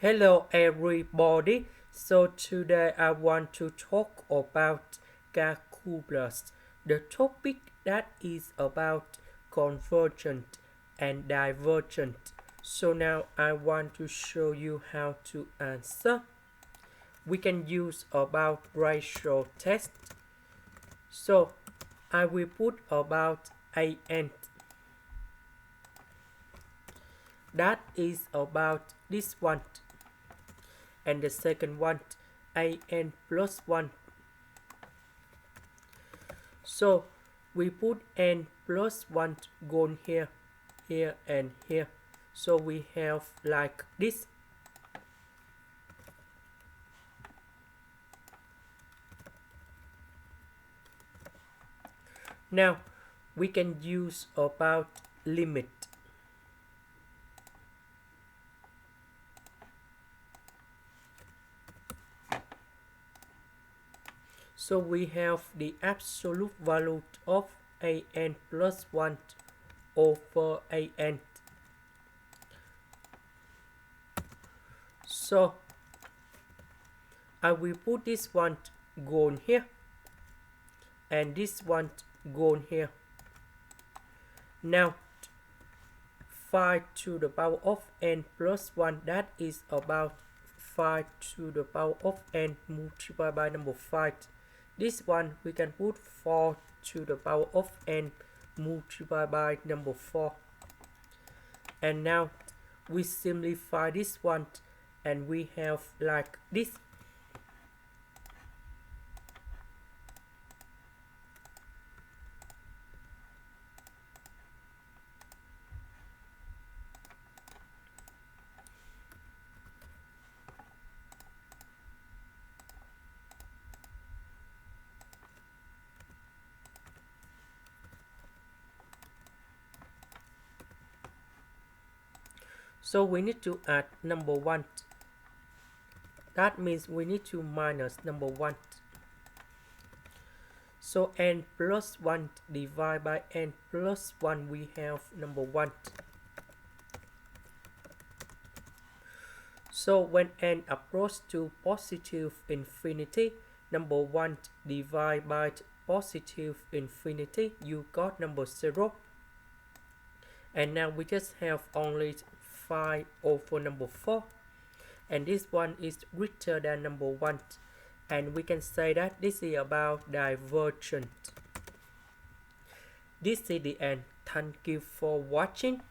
Hello everybody. So today I want to talk about calculus. The topic that is about convergent and divergent. So now I want to show you how to answer. We can use about ratio test. So I will put about an. That is about this one. And the second one an plus 1. So we put n plus 1 gone here, here and here. So we have like this. Now we can use about limit. So we have the absolute value of an plus 1 over an. So I will put this one gone here and this one gone here. Now 5 to the power of n plus 1, that is about 5 to the power of n multiplied by number 5. This one we can put 4 to the power of n multiplied by number 4. And now we simplify this one and we have like this. So we need to add number 1. That means we need to minus number 1. So n plus 1 divided by n plus 1, we have number 1. So when n approaches to positive infinity, number 1 divided by positive infinity, you got number 0. And now we just have only 5 over number 4. And this one is greater than number 1. And we can say that this is about divergent. This is the end. Thank you for watching.